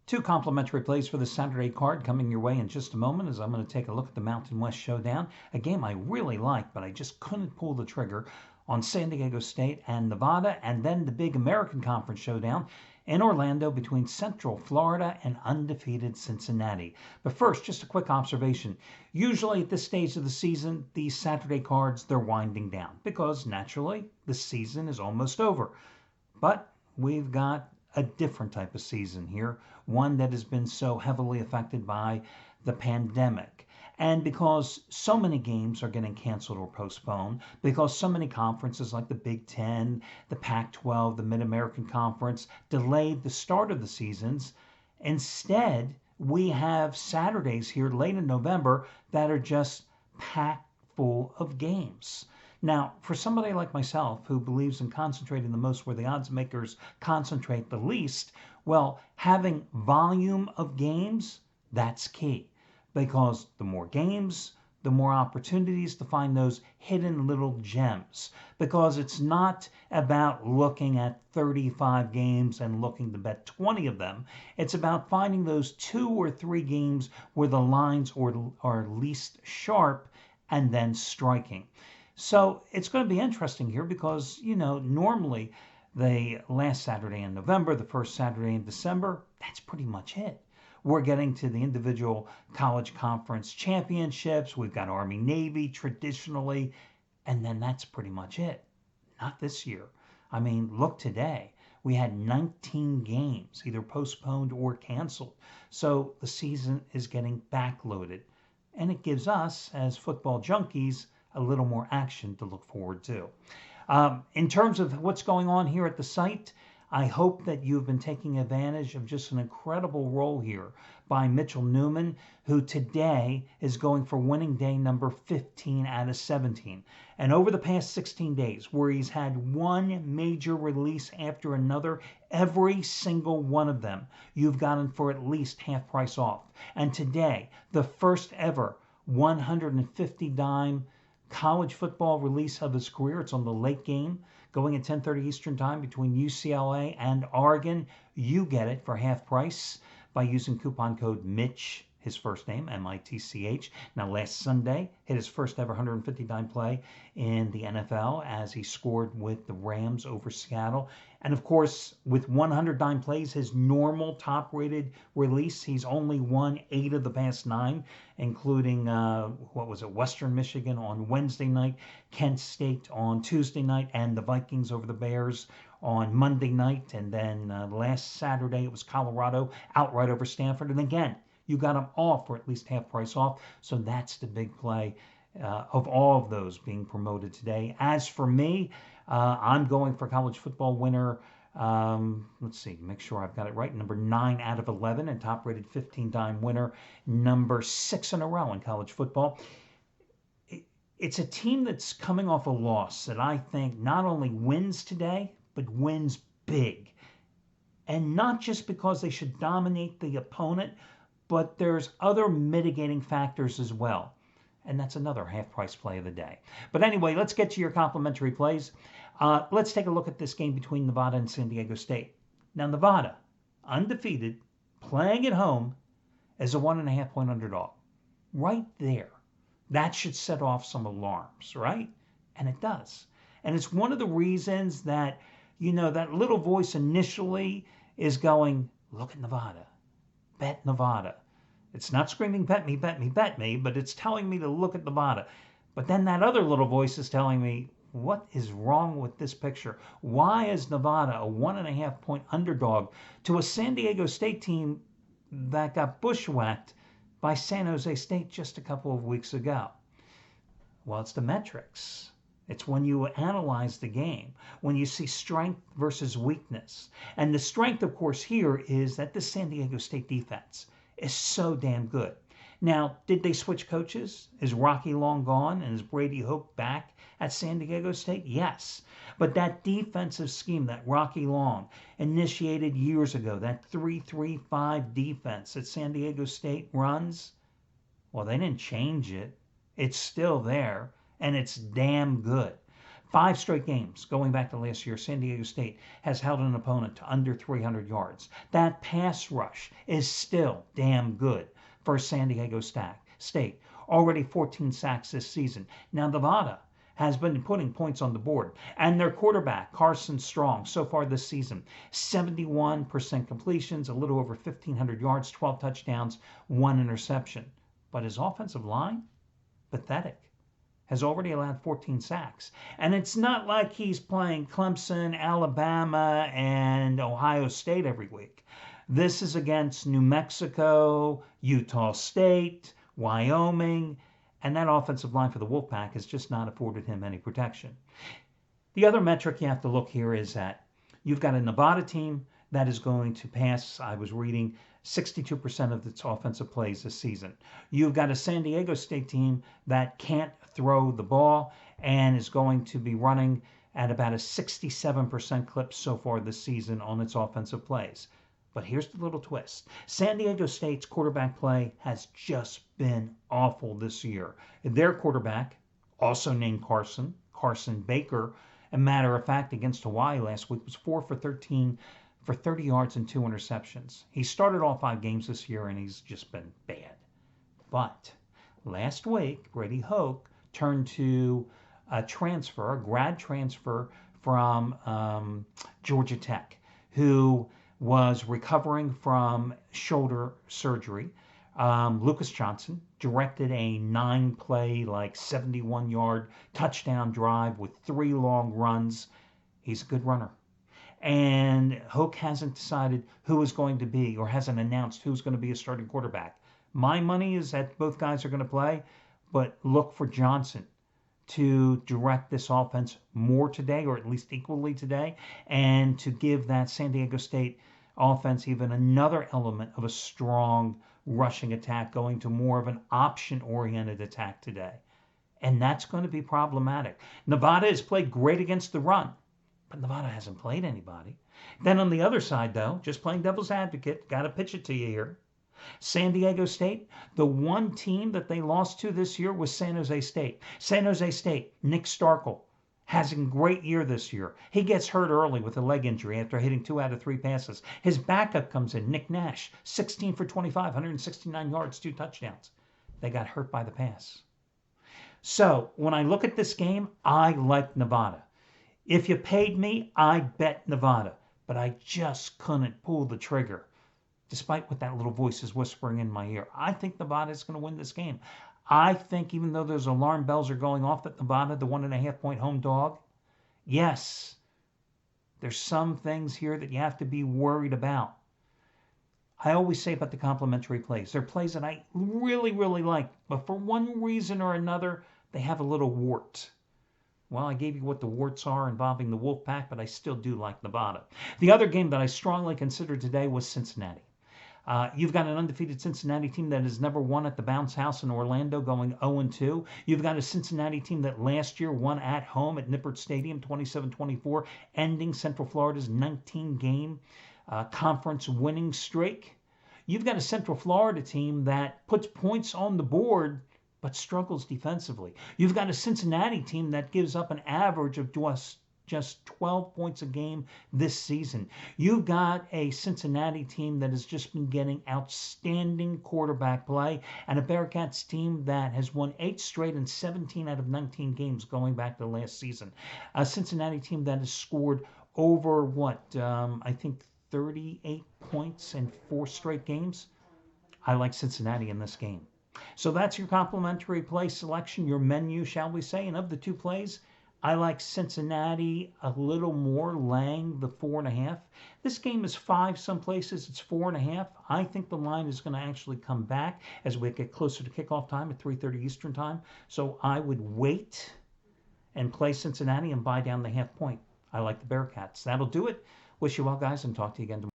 Two complimentary plays for the Saturday card coming your way in just a moment as I'm going to take a look at the Mountain West Showdown, a game I really like, but I just couldn't pull the trigger on San Diego State and Nevada, and then the big American Conference Showdown in Orlando between Central Florida and undefeated Cincinnati. But first, just a quick observation. Usually at this stage of the season, these Saturday cards, they're winding down because naturally the season is almost over. But we've got a different type of season here, one that has been so heavily affected by the pandemic. And because so many games are getting canceled or postponed, because so many conferences like the Big Ten, the Pac-12, the Mid-American Conference delayed the start of the seasons, instead we have Saturdays here late in November that are just packed full of games. Now, for somebody like myself who believes in concentrating the most where the odds makers concentrate the least, well, having volume of games, that's key. Because the more games, the more opportunities to find those hidden little gems. Because it's not about looking at 35 games and looking to bet 20 of them. It's about finding those 2 or 3 games where the lines are least sharp and then striking. So it's going to be interesting here because, normally the last Saturday in November, the first Saturday in December, that's pretty much it. We're getting to the individual college conference championships. We've got Army Navy traditionally, and then that's pretty much it. Not this year. I mean, look today. We had 19 games either postponed or canceled. So the season is getting backloaded. And it gives us, as football junkies, a little more action to look forward to. In terms of what's going on here at the site, I hope that you've been taking advantage of just an incredible role here by Mitchell Newman, who today is going for winning day number 15 out of 17. And over the past 16 days, where he's had one major release after another, every single one of them you've gotten for at least half price off. And today, the first ever 150 dime college football release of his career. It's on the late game going at 10:30 Eastern Time between UCLA and Oregon. You get it for half price by using coupon code Mitch, his first name, M-I-T-C-H. Now, last Sunday, hit his first ever 150 dime play in the NFL as he scored with the Rams over Seattle. And of course, with 100 dime plays, his normal top rated release, he's only won 8 of the past 9, including, Western Michigan on Wednesday night, Kent State on Tuesday night, and the Vikings over the Bears on Monday night. And then last Saturday, it was Colorado outright over Stanford. And again, you got them all for at least half price off. So that's the big play of all of those being promoted today. As for me, I'm going for college football winner. Let's see, make sure I've got it right. Number 9 out of 11 and top rated 15 dime winner. Number 6 in a row in college football. It's a team that's coming off a loss that I think not only wins today, but wins big. And not just because they should dominate the opponent, but there's other mitigating factors as well. And that's another half price play of the day. But anyway, let's get to your complimentary plays. Let's take a look at this game between Nevada and San Diego State. Now, Nevada, undefeated, playing at home as a 1.5 point underdog. Right there. That should set off some alarms, right? And it does. And it's one of the reasons that, that little voice initially is going, look at Nevada. Bet Nevada. It's not screaming, bet me, bet me, bet me, but it's telling me to look at Nevada. But then that other little voice is telling me, what is wrong with this picture? Why is Nevada a 1.5 point underdog to a San Diego State team that got bushwhacked by San Jose State just a couple of weeks ago? Well, it's the metrics. It's when you analyze the game, when you see strength versus weakness. And the strength, of course, here is that the San Diego State defense is so damn good. Now, did they switch coaches? Is Rocky Long gone and is Brady Hoke back at San Diego State? Yes. But that defensive scheme that Rocky Long initiated years ago, that 3-3-5 defense that San Diego State runs, well, they didn't change it. It's still there. And it's damn good. 5 straight games going back to last year, San Diego State has held an opponent to under 300 yards. That pass rush is still damn good for San Diego State. Already 14 sacks this season. Now, Nevada has been putting points on the board. And their quarterback, Carson Strong, so far this season, 71% completions, a little over 1,500 yards, 12 touchdowns, 1 interception. But his offensive line, pathetic, has already allowed 14 sacks. And it's not like he's playing Clemson, Alabama, and Ohio State every week. This is against New Mexico, Utah State, Wyoming, and that offensive line for the Wolfpack has just not afforded him any protection. The other metric you have to look here is that you've got a Nevada team that is going to pass, I was reading, 62% of its offensive plays this season. You've got a San Diego State team that can't throw the ball and is going to be running at about a 67% clip so far this season on its offensive plays. But here's the little twist. San Diego State's quarterback play has just been awful this year. Their quarterback, also named Carson Baker, a matter of fact, against Hawaii last week, was 4 for 13 for 30 yards and 2 interceptions. He started all 5 games this year, and he's just been bad. But last week, Brady Hoke turned to a grad transfer from Georgia Tech, who was recovering from shoulder surgery. Lucas Johnson directed a 9-play, 71-yard touchdown drive with 3 long runs. He's a good runner. And Hoke hasn't decided who is going to be, or hasn't announced who's going to be a starting quarterback. My money is that both guys are going to play, but look for Johnson to direct this offense more today, or at least equally today, and to give that San Diego State offense even another element of a strong rushing attack, going to more of an option-oriented attack today. And that's going to be problematic. Nevada has played great against the run, but Nevada hasn't played anybody. Then on the other side, though, just playing devil's advocate, got to pitch it to you here. San Diego State, the one team that they lost to this year was San Jose State. San Jose State, Nick Starkel, has a great year this year. He gets hurt early with a leg injury after hitting 2 out of 3 passes. His backup comes in, Nick Nash, 16 for 25, 169 yards, 2 touchdowns. They got hurt by the pass. So when I look at this game, I like Nevada. If you paid me, I'd bet Nevada, but I just couldn't pull the trigger, despite what that little voice is whispering in my ear. I think Nevada is going to win this game. I think even though those alarm bells are going off that Nevada, the 1.5-point home dog, yes, there's some things here that you have to be worried about. I always say about the complimentary plays. They're plays that I really, really like, but for one reason or another, they have a little wart. Well, I gave you what the warts are involving the Wolfpack, but I still do like Nevada. The other game that I strongly considered today was Cincinnati. You've got an undefeated Cincinnati team that has never won at the Bounce House in Orlando, going 0-2. You've got a Cincinnati team that last year won at home at Nippert Stadium, 27-24, ending Central Florida's 19-game conference winning streak. You've got a Central Florida team that puts points on the board but struggles defensively. You've got a Cincinnati team that gives up an average of just 12 points a game this season. You've got a Cincinnati team that has just been getting outstanding quarterback play, and a Bearcats team that has won 8 straight and 17 out of 19 games going back to last season. A Cincinnati team that has scored over, I think 38 points in 4 straight games. I like Cincinnati in this game. So that's your complimentary play selection, your menu, shall we say. And of the 2 plays, I like Cincinnati a little more, laying the 4.5. This game is 5 some places. It's 4.5. I think the line is going to actually come back as we get closer to kickoff time at 3:30 Eastern time. So I would wait and play Cincinnati and buy down the 0.5 point. I like the Bearcats. That'll do it. Wish you well, guys, and talk to you again tomorrow.